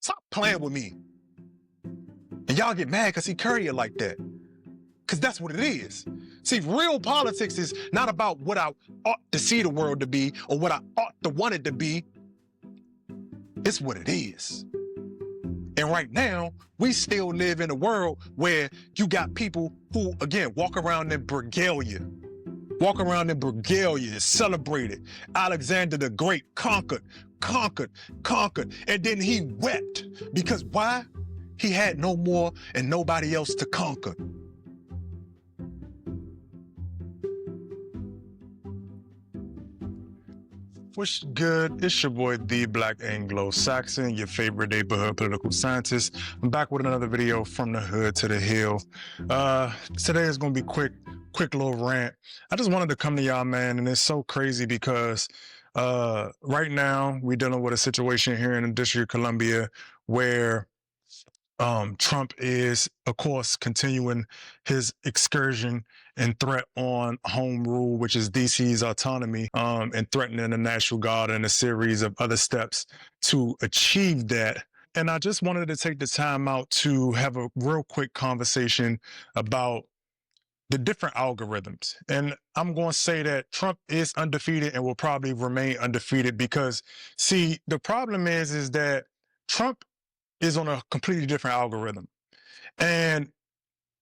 Stop playing with me. And y'all get mad because he curry it like that. Because that's what it is. See, real politics is not about what I ought to see the world to be or what I ought to want it to be. It's what it is. And right now, we still live in a world where you got people who, again, walk around in regalia. Walk around in regalia, celebrated. Alexander the Great conquered, and then he wept. Because why? He had no more and nobody else to conquer. What's good? It's your boy, TheeBlackAnglosaxon, your favorite neighborhood political scientist. I'm back with another video from the hood to the hill. Today is gonna be quick little rant. I just wanted to come to y'all, man, and it's so crazy because right now we're dealing with a situation here in the District of Columbia where Trump is, of course, continuing his excursion and threat on home rule, which is DC's autonomy, and threatening the National Guard and a series of other steps to achieve that. And I just wanted to take the time out to have a real quick conversation about the different algorithms. And I'm going to say that Trump is undefeated and will probably remain undefeated because, see, the problem is that Trump is on a completely different algorithm. And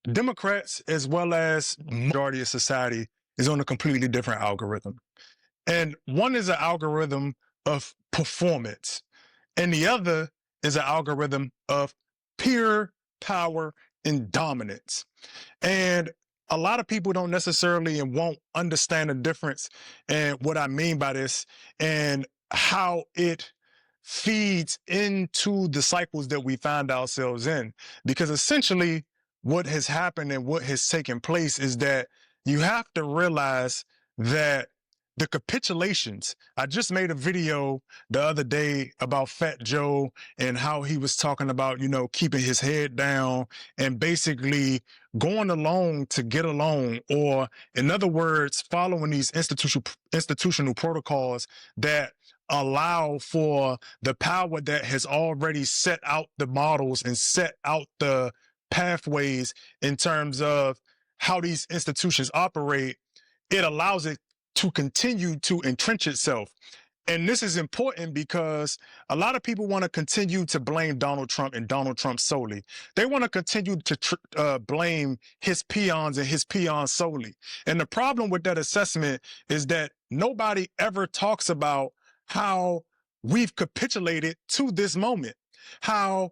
Democrats, as well as majority of society, is on a completely different algorithm. And one is an algorithm of performance, and the other is an algorithm of pure power and dominance. And a lot of people don't necessarily and won't understand the difference and what I mean by this and how it feeds into the cycles that we find ourselves in. Because essentially what has happened and what has taken place is that you have to realize that the capitulations, I just made a video the other day about Fat Joe and how he was talking about, you know, keeping his head down and basically going along to get along, or in other words, following these institutional protocols that allow for the power that has already set out the models and set out the pathways in terms of how these institutions operate. It allows it to continue to entrench itself. And this is important because a lot of people want to continue to blame Donald Trump and Donald Trump solely. They want to continue to blame his peons and his peons solely. And the problem with that assessment is that nobody ever talks about how we've capitulated to this moment, how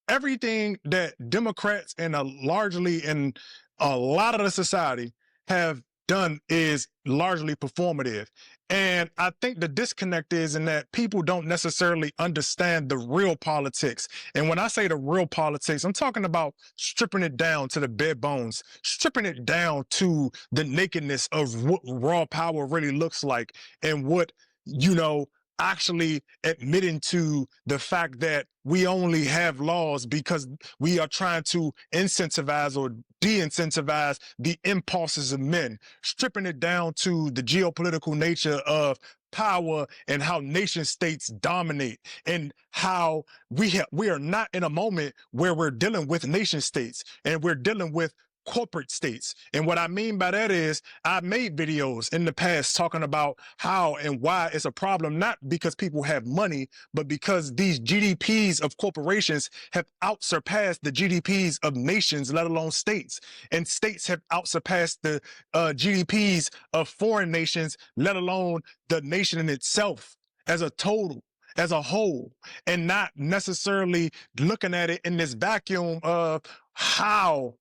everything that Democrats and largely in a lot of the society have done is largely performative. And I think the disconnect is in that people don't necessarily understand the real politics. And when I say the real politics, I'm talking about stripping it down to the bare bones, stripping it down to the nakedness of what raw power really looks like and what, you know, actually admitting to the fact that we only have laws because we are trying to incentivize or de-incentivize the impulses of men, stripping it down to the geopolitical nature of power and how nation states dominate and how we are not in a moment where we're dealing with nation states and we're dealing with corporate states. And what I mean by that is I've made videos in the past talking about how and why it's a problem, not because people have money, but because these GDPs of corporations have outsurpassed the GDPs of nations, let alone states. And states have outsurpassed the GDPs of foreign nations, let alone the nation in itself as a total, as a whole, and not necessarily looking at it in this vacuum of how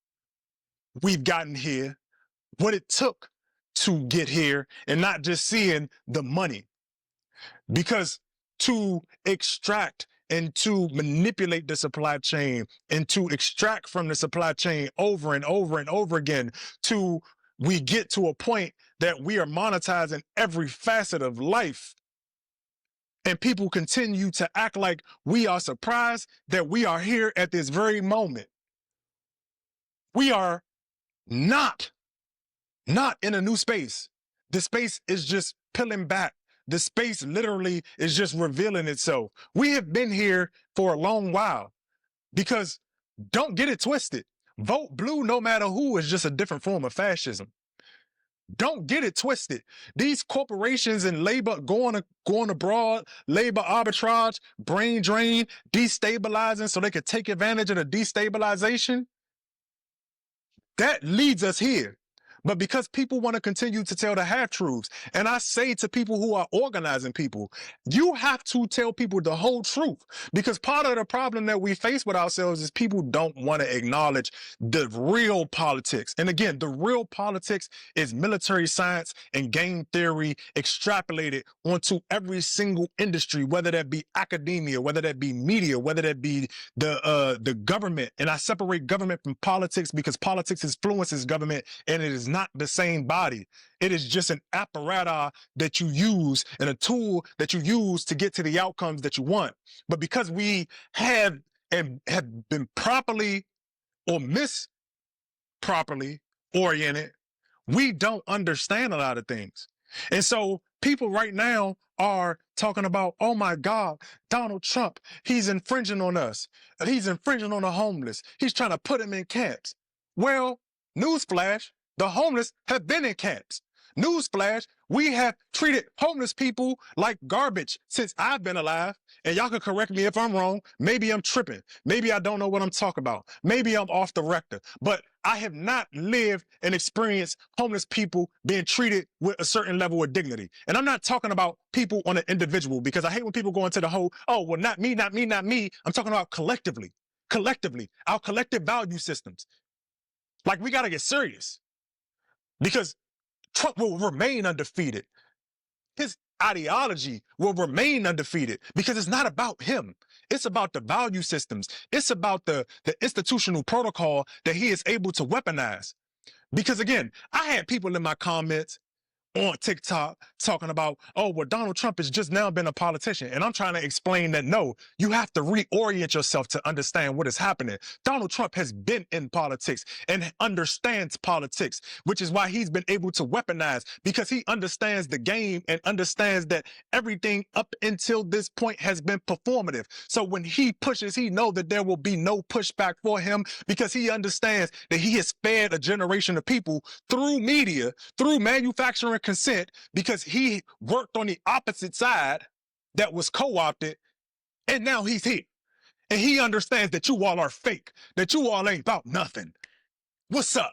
we've gotten here, what it took to get here, and not just seeing the money. Because to extract and to manipulate the supply chain and to extract from the supply chain over and over and over again, to we get to a point that we are monetizing every facet of life. And people continue to act like we are surprised that we are here at this very moment. We are not in a new space. The space is just peeling back the space literally is just revealing itself. We have been here for a long while, because don't get it twisted. Vote blue no matter who is just a different form of fascism. Don't get it twisted. These corporations and labor going abroad, labor arbitrage, brain drain, destabilizing so they could take advantage of the destabilization, that leads us here. But because people want to continue to tell the half-truths, and I say to people who are organizing people, you have to tell people the whole truth. Because part of the problem that we face with ourselves is people don't want to acknowledge the real politics. And again, the real politics is military science and game theory extrapolated onto every single industry, whether that be academia, whether that be media, whether that be the government. And I separate government from politics because politics influences government, and it is not the same body. It is just an apparatus that you use and a tool that you use to get to the outcomes that you want. But because we have been properly or misproperly oriented, we don't understand a lot of things. And so people right now are talking about, oh my God, Donald Trump, he's infringing on us. He's infringing on the homeless. He's trying to put them in camps. Well, newsflash, the homeless have been in camps. Newsflash, we have treated homeless people like garbage since I've been alive. And y'all can correct me if I'm wrong. Maybe I'm tripping. Maybe I don't know what I'm talking about. Maybe I'm off the record. But I have not lived and experienced homeless people being treated with a certain level of dignity. And I'm not talking about people on an individual, because I hate when people go into the whole, oh, well, not me, not me, not me. I'm talking about collectively, our collective value systems. Like, we got to get serious, because Trump will remain undefeated. His ideology will remain undefeated, because it's not about him. It's about the value systems. It's about the institutional protocol that he is able to weaponize. Because again, I had people in my comments on TikTok talking about, oh, well, Donald Trump has just now been a politician. And I'm trying to explain that, no, you have to reorient yourself to understand what is happening. Donald Trump has been in politics and understands politics, which is why he's been able to weaponize, because he understands the game and understands that everything up until this point has been performative. So when he pushes, he knows that there will be no pushback for him, because he understands that he has fed a generation of people through media, through manufacturing consent, because he worked on the opposite side that was co-opted, and now he's here. And he understands that you all are fake, that you all ain't about nothing. What's up?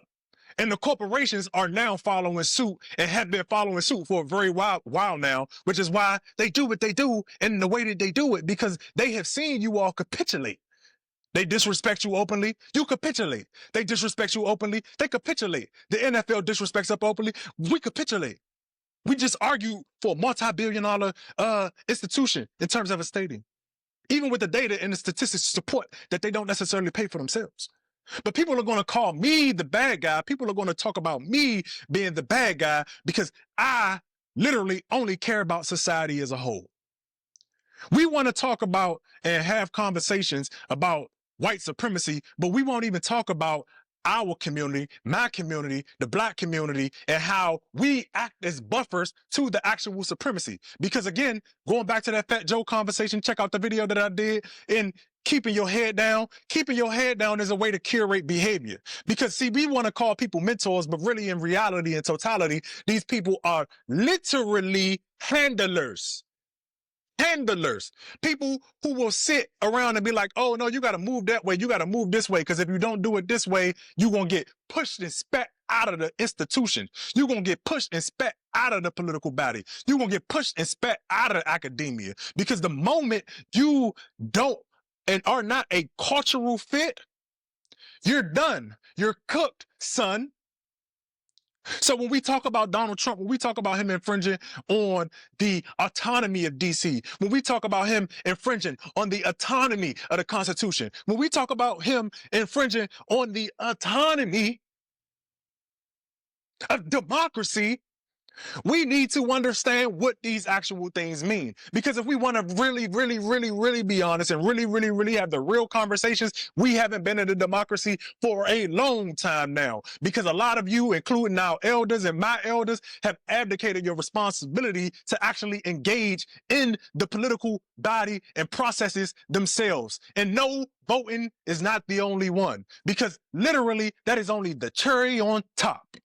And the corporations are now following suit, and have been following suit for a very while now, which is why they do what they do in the way that they do it, because they have seen you all capitulate. They disrespect you openly, you capitulate. They disrespect you openly, they capitulate. The NFL disrespects us openly, we capitulate. We just argue for a multi-billion-dollar institution in terms of a stadium, even with the data and the statistics to support that they don't necessarily pay for themselves. But people are going to call me the bad guy. People are going to talk about me being the bad guy, because I literally only care about society as a whole. We want to talk about and have conversations about white supremacy, but we won't even talk about our community, my community, the Black community, and how we act as buffers to the actual supremacy. Because again, going back to that Fat Joe conversation, check out the video that I did in keeping your head down. Keeping your head down is a way to curate behavior. Because see, we want to call people mentors, but really in reality and totality, these people are literally handlers. Handlers, people who will sit around and be like, oh no, you got to move that way, you got to move this way, because if you don't do it this way, you're going to get pushed and spat out of the institution. You're going to get pushed and spat out of the political body. You're going to get pushed and spat out of academia, because the moment you don't and are not a cultural fit, you're done. You're cooked, son. So when we talk about Donald Trump, when we talk about him infringing on the autonomy of DC, when we talk about him infringing on the autonomy of the Constitution, when we talk about him infringing on the autonomy of democracy, We need to understand what these actual things mean. Because if we want to really be honest and really have the real conversations, we haven't been in a democracy for a long time now. Because a lot of you, including our elders and my elders, have abdicated your responsibility to actually engage in the political body and processes themselves. And no, voting is not the only one. Because literally, that is only the cherry on top.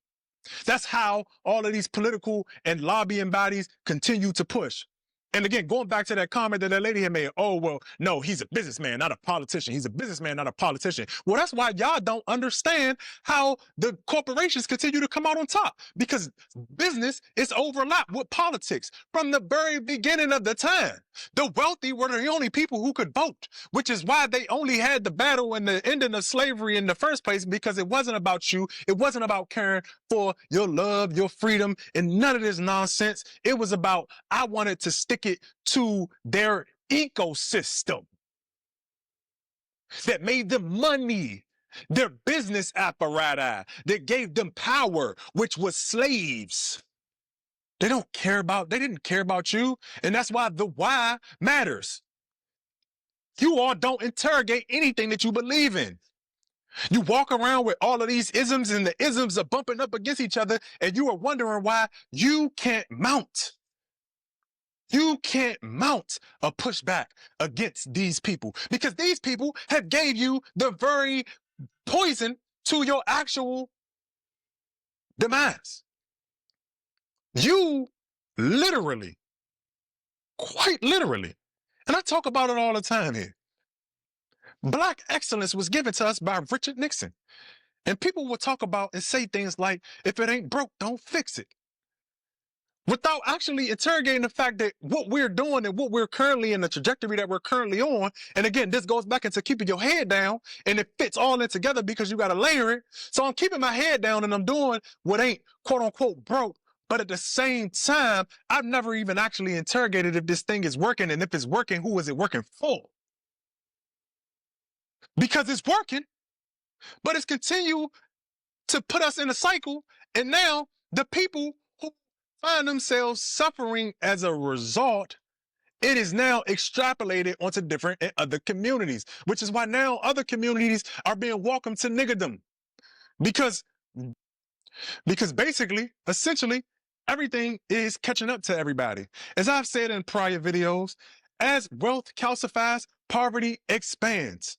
That's how all of these political and lobbying bodies continue to push. And again, going back to that comment that lady had made, oh, well, no, he's a businessman, not a politician. He's a businessman, not a politician. Well, that's why y'all don't understand how the corporations continue to come out on top, because business is overlapped with politics from the very beginning of the time. The wealthy were the only people who could vote, which is why they only had the battle and the ending of slavery in the first place, because it wasn't about you. It wasn't about caring for your love, your freedom, and none of this nonsense. It was about, I wanted to stick it to their ecosystem that made them money, their business apparatus that gave them power, which was slaves. They didn't care about you. And that's why the why matters. You all don't interrogate anything that you believe in. You walk around with all of these isms, and the isms are bumping up against each other, and you are wondering why you can't mount. You can't mount a pushback against these people, because these people have gave you the very poison to your actual demise. You literally, quite literally, and I talk about it all the time here, Black excellence was given to us by Richard Nixon. And people will talk about and say things like, if it ain't broke, don't fix it, without actually interrogating the fact that what we're doing and what we're currently in the trajectory that we're currently on. And again, this goes back into keeping your head down, and it fits all in together because you got to layer it. So I'm keeping my head down and I'm doing what ain't quote unquote broke. But at the same time, I've never even actually interrogated if this thing is working, and if it's working, who is it working for? Because it's working, but it's continue to put us in a cycle. And now the people who find themselves suffering as a result, it is now extrapolated onto different and other communities, which is why now other communities are being welcomed to niggerdom. Because basically, essentially, everything is catching up to everybody. As I've said in prior videos, as wealth calcifies, poverty expands.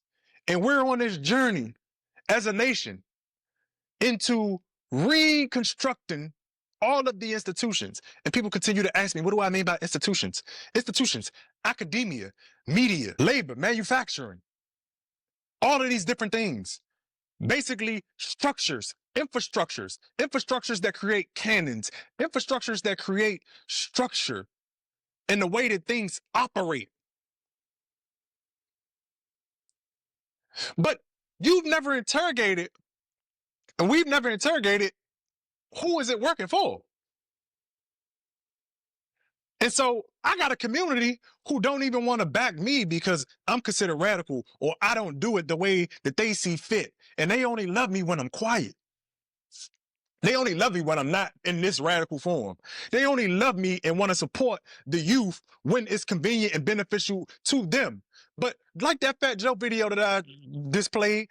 And we're on this journey as a nation into reconstructing all of the institutions. And people continue to ask me, what do I mean by institutions? Institutions, academia, media, labor, manufacturing, all of these different things. Basically, infrastructures that create canons, infrastructures that create structure in the way that things operate. But you've never interrogated, and we've never interrogated, who is it working for? And so I got a community who don't even want to back me because I'm considered radical, or I don't do it the way that they see fit. And they only love me when I'm quiet. They only love me when I'm not in this radical form. They only love me and want to support the youth when it's convenient and beneficial to them. But like that Fat Joe video that I displayed,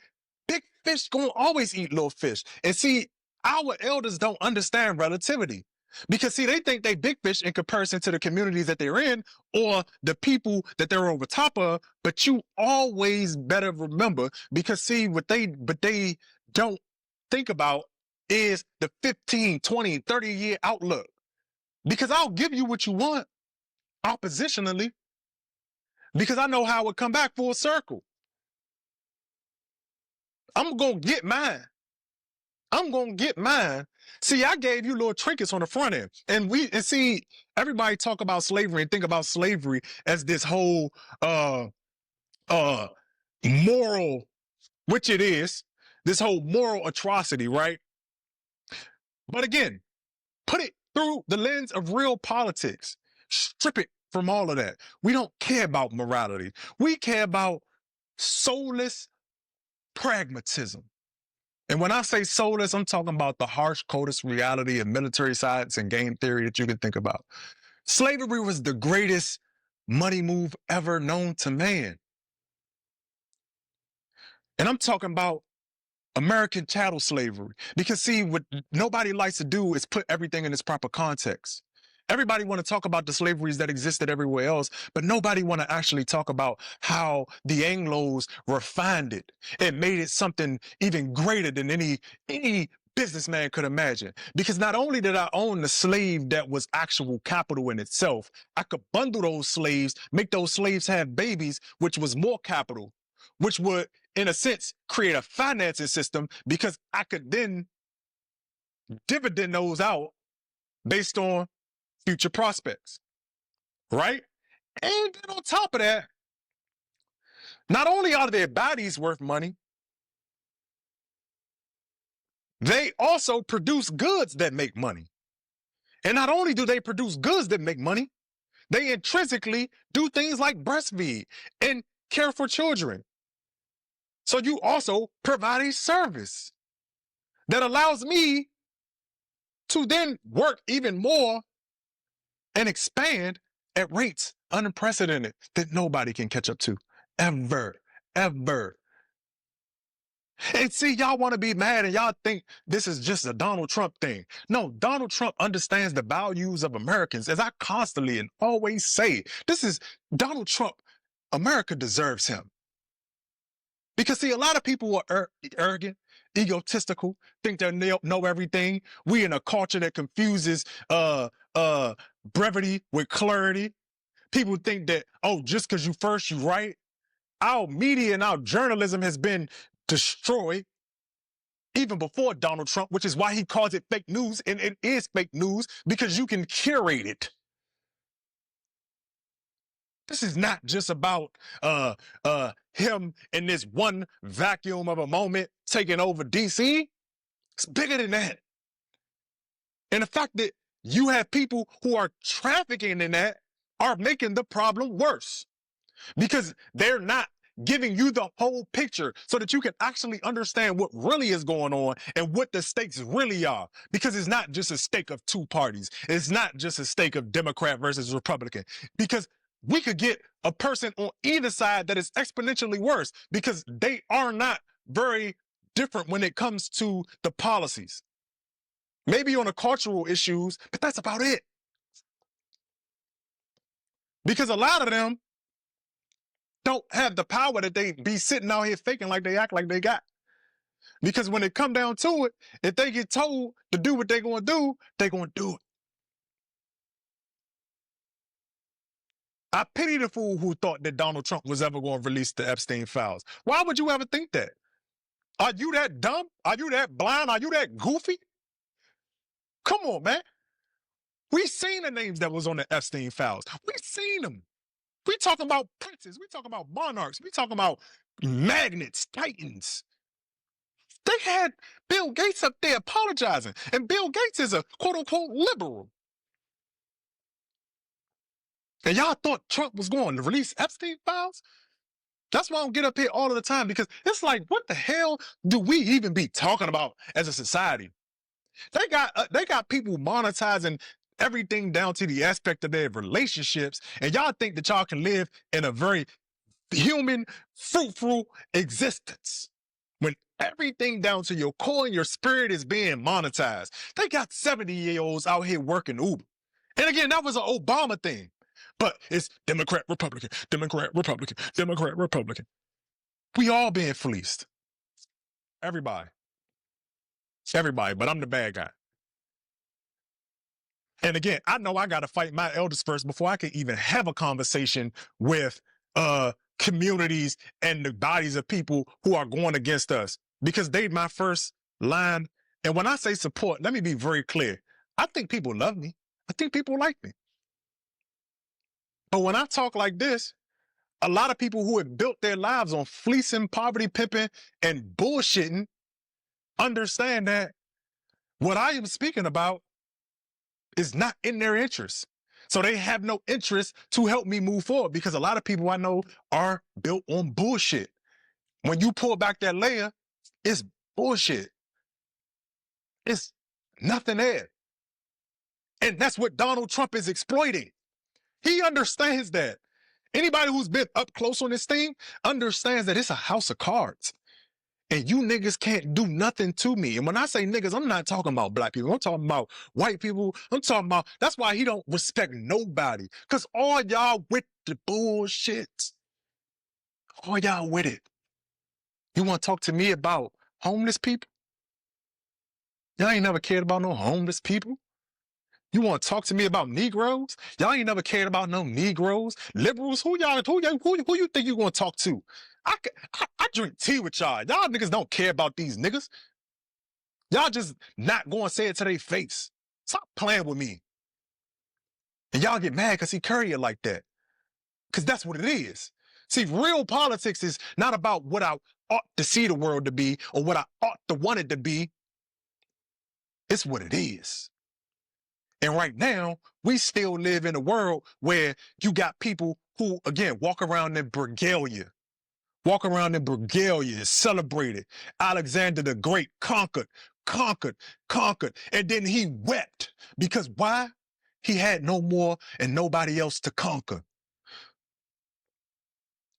big fish gonna always eat little fish. And see, our elders don't understand relativity. Because see, they think they big fish in comparison to the communities that they're in or the people that they're over top of. But you always better remember, because see, what they don't think about is the 15, 20, 30-year outlook. Because I'll give you what you want oppositionally, because I know how it would come back full circle. I'm going to get mine. I'm going to get mine. See, I gave you little trinkets on the front end. And see, everybody talk about slavery and think about slavery as this whole moral, which it is, this whole moral atrocity, right? But again, put it through the lens of real politics. Strip it from all of that. We don't care about morality. We care about soulless pragmatism. And when I say soulless, I'm talking about the harsh, coldest reality of military science and game theory that you can think about. Slavery was the greatest money move ever known to man. And I'm talking about American chattel slavery. Because see, what nobody likes to do is put everything in its proper context. Everybody want to talk about the slaveries that existed everywhere else, but nobody want to actually talk about how the Anglos refined it and made it something even greater than any businessman could imagine. Because not only did I own the slave that was actual capital in itself, I could bundle those slaves, make those slaves have babies, which was more capital, which would, in a sense, create a financing system because I could then dividend those out based on future prospects, right? And then on top of that, not only are their bodies worth money, they also produce goods that make money. And not only do they produce goods that make money, they intrinsically do things like breastfeed and care for children. So you also provide a service that allows me to then work even more and expand at rates unprecedented that nobody can catch up to ever, ever. And see, y'all want to be mad and y'all think this is just a Donald Trump thing. No, Donald Trump understands the values of Americans. As I constantly and always say, this is Donald Trump. America deserves him. Because see, a lot of people are arrogant, egotistical, think they know everything. We in a culture that confuses brevity with clarity. People think that, oh, just because you first, you right. Our media and our journalism has been destroyed even before Donald Trump, which is why he calls it fake news. And it is fake news because you can curate it. This is not just about him in this one vacuum of a moment taking over DC. It's bigger than that. And the fact that you have people who are trafficking in that are making the problem worse because they're not giving you the whole picture so that you can actually understand what really is going on and what the stakes really are. Because it's not just a stake of two parties. It's not just a stake of Democrat versus Republican. Because we could get a person on either side that is exponentially worse because they are not very different when it comes to the policies. Maybe on the cultural issues, but that's about it. Because a lot of them don't have the power that they be sitting out here faking like they act like they got. Because when it come down to it, if they get told to do what they're going to do it. I pity the fool who thought that Donald Trump was ever going to release the Epstein files. Why would you ever think that? Are you that dumb? Are you that blind? Are you that goofy? Come on, man. We seen the names that was on the Epstein files. We seen them. We talking about princes. We talking about monarchs. We talking about magnates, titans. They had Bill Gates up there apologizing. And Bill Gates is a quote-unquote liberal. And y'all thought Trump was going to release Epstein files? That's why I don't get up here all of the time, because it's like, what the hell do we even be talking about as a society? They got people monetizing everything down to the aspect of their relationships, and y'all think that y'all can live in a very human, fruitful existence when everything down to your core and your spirit is being monetized. They got 70-year-olds out here working Uber. And again, that was an Obama thing. But it's Democrat, Republican, Democrat, Republican, Democrat, Republican. We all being fleeced. Everybody. Everybody, but I'm the bad guy. And again, I know I got to fight my elders first before I can even have a conversation with communities and the bodies of people who are going against us, because they my first line. And when I say support, let me be very clear. I think people love me. I think people like me. But when I talk like this, a lot of people who have built their lives on fleecing, poverty pimping, and bullshitting understand that what I am speaking about is not in their interest. So they have no interest to help me move forward, because a lot of people I know are built on bullshit. When you pull back that layer, it's bullshit. It's nothing there. And that's what Donald Trump is exploiting. He understands that. Anybody who's been up close on this thing understands that it's a house of cards. And you niggas can't do nothing to me. And when I say niggas, I'm not talking about black people. I'm talking about white people. I'm talking about, that's why he don't respect nobody. Because all y'all with the bullshit. All y'all with it. You want to talk to me about homeless people? Y'all ain't never cared about no homeless people. You want to talk to me about Negroes? Y'all ain't never cared about no Negroes. Liberals? Who you think you gonna talk to? I drink tea with y'all. Y'all niggas don't care about these niggas. Y'all just not gonna say it to their face. Stop playing with me. And y'all get mad because he curry it like that. Because that's what it is. See, real politics is not about what I ought to see the world to be or what I ought to want it to be. It's what it is. And right now, we still live in a world where you got people who, again, walk around in regalia, celebrated. Alexander the Great conquered. And then he wept. Because why? He had no more and nobody else to conquer.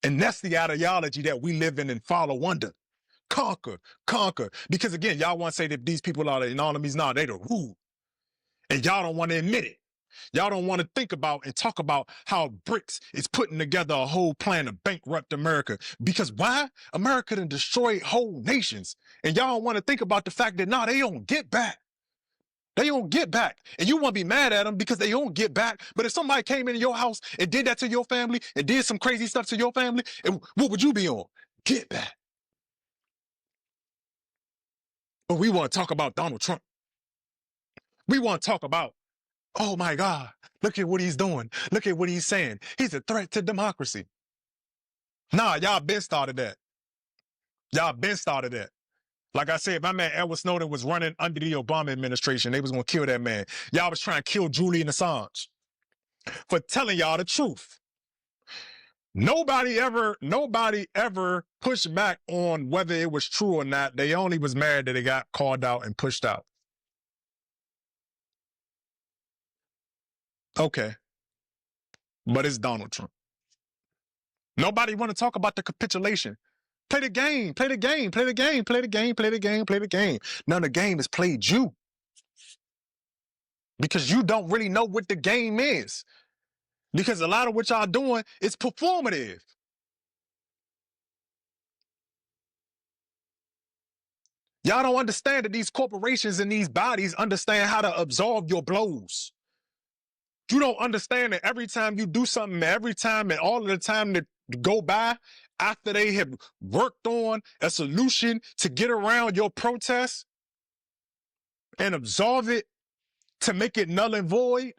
And that's the ideology that we live in and follow under. Conquer. Because again, y'all want to say that these people are the enemies. No, they the rule. And y'all don't want to admit it. Y'all don't want to think about and talk about how BRICS is putting together a whole plan to bankrupt America. Because why? America done destroyed whole nations. And y'all don't want to think about the fact that, no, they don't get back. They don't get back. And you want to be mad at them because they don't get back. But if somebody came into your house and did that to your family and did some crazy stuff to your family, what would you be on? Get back. But we want to talk about Donald Trump. We want to talk about, oh my God, look at what he's doing. Look at what he's saying. He's a threat to democracy. Nah, y'all been started that. Like I said, my man Edward Snowden was running under the Obama administration. They was going to kill that man. Y'all was trying to kill Julian Assange for telling y'all the truth. Nobody ever pushed back on whether it was true or not. They only was mad that it got called out and pushed out. Okay. But it's Donald Trump. Nobody want to talk about the capitulation. Play the game. Now the game has played you. Because you don't really know what the game is. Because a lot of what y'all doing is performative. Y'all don't understand that these corporations and these bodies understand how to absorb your blows. You don't understand that every time you do something, every time and all of the time that go by after they have worked on a solution to get around your protest and absorb it to make it null and void,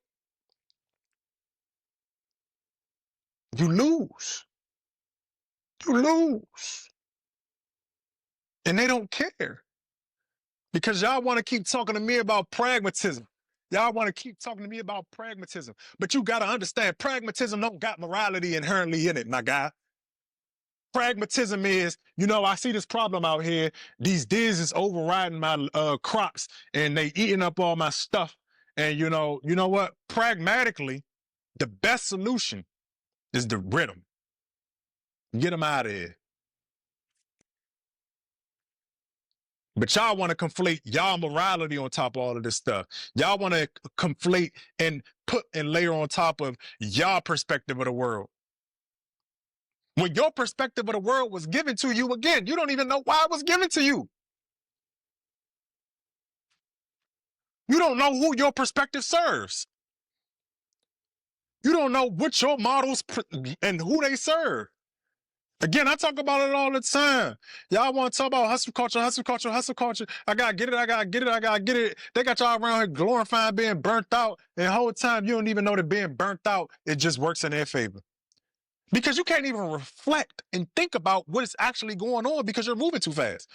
you lose. And they don't care. Because y'all want to keep talking to me about pragmatism. But you got to understand, pragmatism don't got morality inherently in it, my guy. Pragmatism is, I see this problem out here. These deers is overriding my crops and they eating up all my stuff. And you know what? Pragmatically, the best solution is to rid them. Get them out of here. But y'all want to conflate y'all morality on top of all of this stuff. Y'all want to conflate and put and layer on top of y'all perspective of the world. When your perspective of the world was given to you, again, you don't even know why it was given to you. You don't know who your perspective serves. You don't know what your models and who they serve. Again, I talk about it all the time. Y'all want to talk about hustle culture. I gotta get it. They got y'all around here glorifying being burnt out. And the whole time you don't even know that being burnt out, it just works in their favor. Because you can't even reflect and think about what is actually going on because you're moving too fast.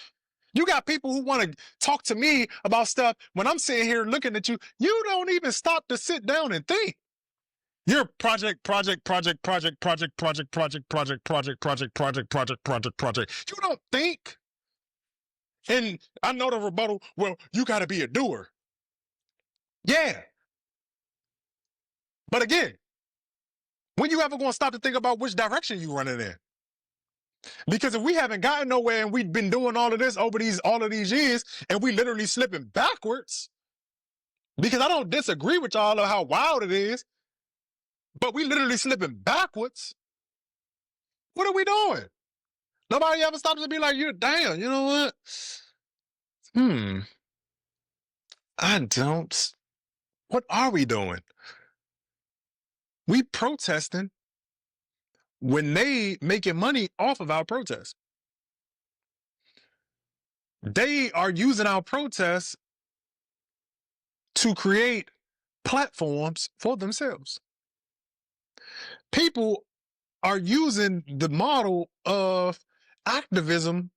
You got people who want to talk to me about stuff when I'm sitting here looking at you. You don't even stop to sit down and think. You're project. You don't think. And I know the rebuttal, well, you got to be a doer. Yeah. But again, when you ever going to stop to think about which direction you running in? Because if we haven't gotten nowhere and we've been doing all of this over all of these years and we literally slipping backwards, because I don't disagree with y'all of how wild it is, but we literally slipping backwards. What are we doing? Nobody ever stops to be like, you damn, you know what? I don't. What are we doing? We protesting when they making money off of our protests. They are using our protests to create platforms for themselves. People are using the model of activism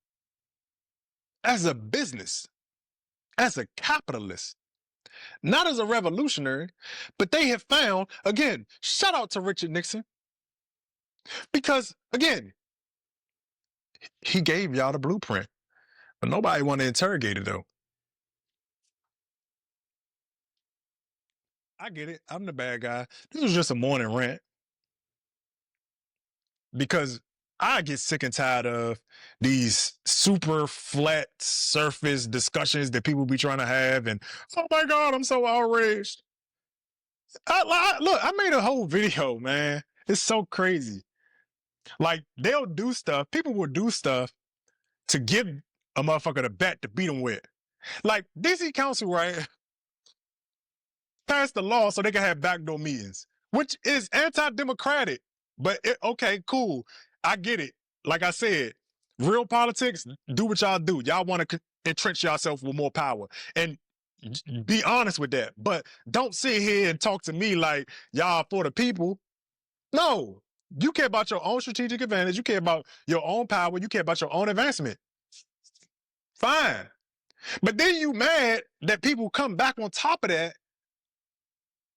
as a business, as a capitalist, not as a revolutionary, but they have found, again, shout out to Richard Nixon, because, again, he gave y'all the blueprint, but nobody want to interrogate it, though. I get it. I'm the bad guy. This was just a morning rant because I get sick and tired of these super flat surface discussions that people be trying to have. And, oh my God, I'm so outraged. Look, I made a whole video, man. It's so crazy. Like, they'll do stuff. People will do stuff to give a motherfucker the bat to beat them with. Like, DC Council, right, passed the law so they can have backdoor meetings, which is anti-democratic. But okay, cool. I get it. Like I said, real politics, do what y'all do. Y'all want to entrench yourself with more power. And be honest with that. But don't sit here and talk to me like y'all for the people. No. You care about your own strategic advantage. You care about your own power. You care about your own advancement. Fine. But then you mad that people come back on top of that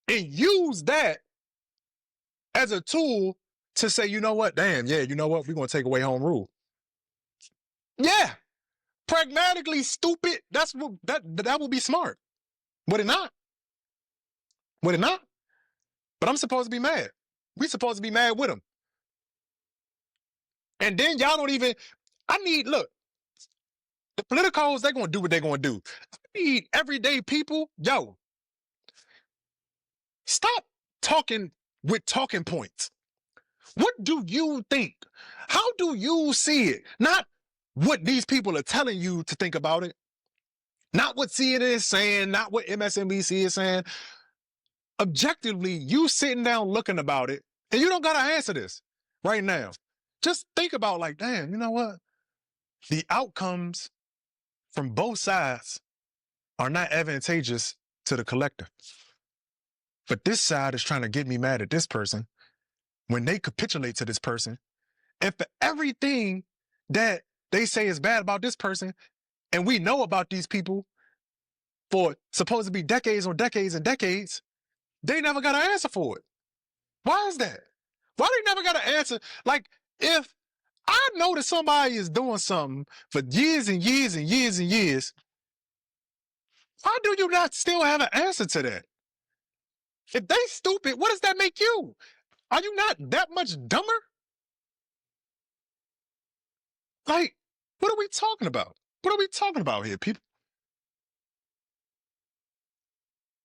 and use that as a tool to say, you know what, damn, yeah, you know what, we're going to take away home rule. Yeah. Pragmatically stupid. That's what that would be smart. Would it not? Would it not? But I'm supposed to be mad. We supposed to be mad with them. And then y'all don't even, look, the politicals, they're going to do what they're going to do. I need everyday people, yo, stop talking with talking points. What do you think? How do you see it? Not what these people are telling you to think about it. Not what CNN is saying, not what MSNBC is saying. Objectively, you sitting down looking about it, and you don't got to answer this right now. Just think about like, damn, you know what? The outcomes from both sides are not advantageous to the collective. But this side is trying to get me mad at this person when they capitulate to this person. And for everything that they say is bad about this person, and we know about these people for supposed to be decades on decades and decades, they never got an answer for it. Why is that? Why they never got an answer? Like, if I know that somebody is doing something for years and years and years and years, why do you not still have an answer to that? If they stupid, what does that make you? Are you not that much dumber? Like, what are we talking about? What are we talking about here, people?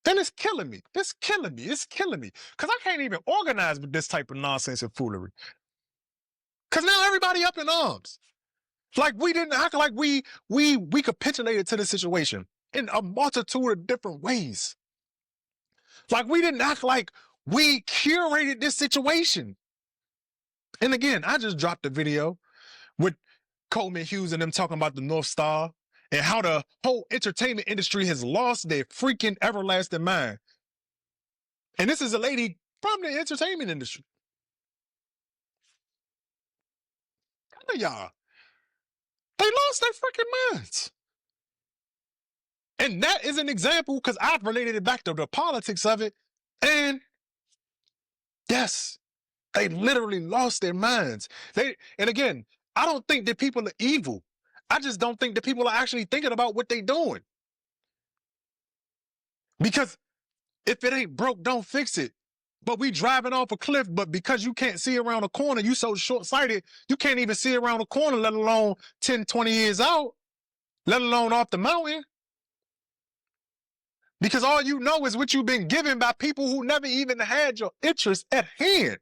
And it's killing me. It's killing me. It's killing me. Because I can't even organize with this type of nonsense and foolery. Because now everybody up in arms. Like we didn't act like we capitulated to the situation in a multitude of different ways. Like we didn't act like we curated this situation. And again, I just dropped a video with Coleman Hughes and them talking about the North Star and how the whole entertainment industry has lost their freaking everlasting mind. And this is a lady from the entertainment industry. None of y'all. They lost their freaking minds. And that is an example because I've related it back to the politics of it. And yes, they literally lost their minds. And again, I don't think that people are evil. I just don't think that people are actually thinking about what they're doing. Because if it ain't broke, don't fix it. But we driving off a cliff, but because you can't see around a corner, you so short-sighted, you can't even see around a corner, let alone 10, 20 years out, let alone off the mountain. Because all you know is what you've been given by people who never even had your interests at hand.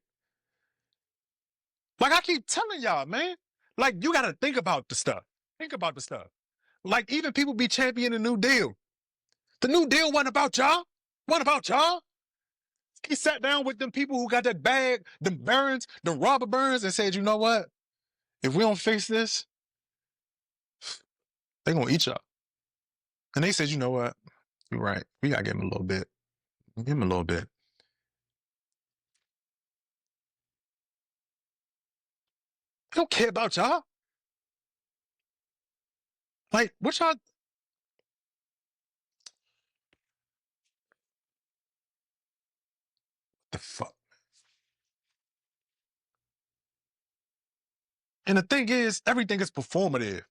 Like I keep telling y'all, man, like you got to think about the stuff. Think about the stuff. Like even people be championing the New Deal. The New Deal wasn't about y'all. What about y'all? He sat down with them people who got that bag, them barons, the robber barons, and said, you know what? If we don't fix this, they're going to eat y'all. And they said, you know what? You're right. We got to give him a little bit. Give him a little bit. They don't care about y'all. Like, what y'all? The fuck? And the thing is, everything is performative.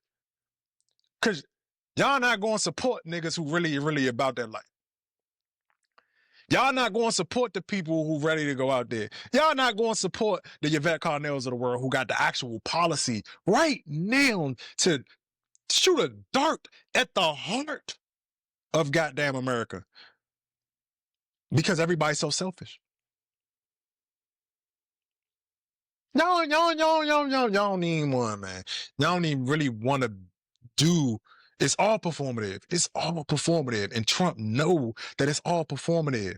Because y'all not going to support niggas who really about their life. Y'all not going to support the people who ready to go out there. Y'all not going to support the Yvette Carnells of the world who got the actual policy right now to shoot a dart at the heart of goddamn America. Because everybody's so selfish. Y'all don't need one, man. Y'all don't even really want to do. It's all performative. It's all performative. And Trump know that it's all performative.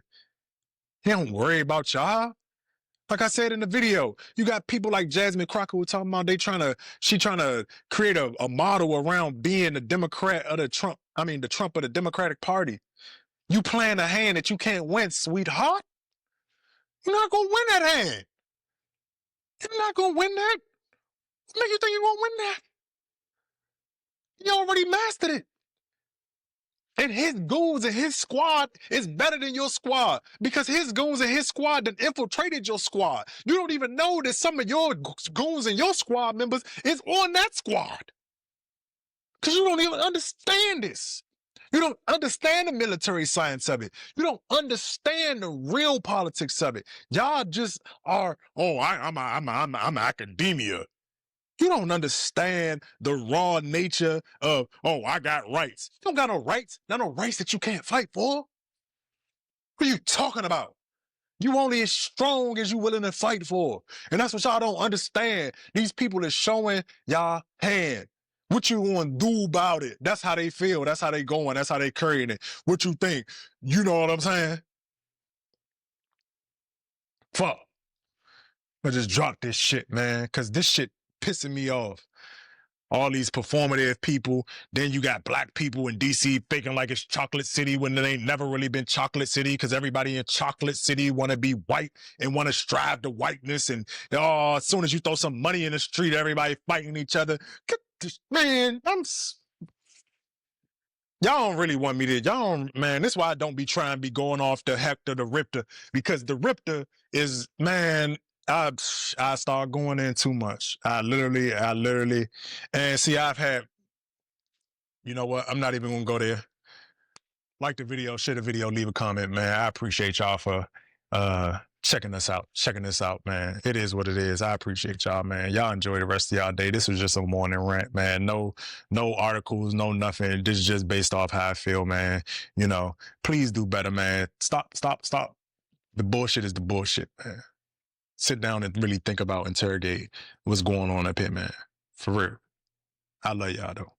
He don't worry about y'all. Like I said in the video, you got people like Jasmine Crocker who talking about she trying to create a model around being the Democrat of the Trump of the Democratic Party. You playing a hand that you can't win, sweetheart. You're not gonna win that hand. You're not gonna win that. What make you think you're gonna win that? You already mastered it. And his goons and his squad is better than your squad because his goons and his squad done infiltrated your squad. You don't even know that some of your goons and your squad members is on that squad. Because you don't even understand this. You don't understand the military science of it. You don't understand the real politics of it. Y'all just are, I'm academia. You don't understand the raw nature of, I got rights. You don't got no rights. Not no rights that you can't fight for. What are you talking about? You only as strong as you willing to fight for. And that's what y'all don't understand. These people are showing y'all hand. What you gonna do about it? That's how they feel. That's how they going. That's how they carrying it. What you think? You know what I'm saying? Fuck. I just drop this shit, man, because this shit pissing me off. All these performative people. Then you got black people in DC faking like it's Chocolate City when it ain't never really been Chocolate City because everybody in Chocolate City want to be white and want to strive to whiteness. And as soon as you throw some money in the street, everybody fighting each other. Man, y'all don't really want me to. Y'all don't, man, this is why I don't be trying to be going off the Hector, the Riptor, because the Riptor is, man, I start going in too much. I literally, and see, I've had, you know what? I'm not even gonna go there. Like the video, share the video, leave a comment, man. I appreciate y'all for checking this out, man. It is what it is. I appreciate y'all, man. Y'all enjoy the rest of y'all day. This was just a morning rant, man. No articles, no nothing. This is just based off how I feel, man. You know, please do better, man. Stop. The bullshit is the bullshit, man. Sit down and really think about, interrogate what's going on up here, man. For real. I love y'all though.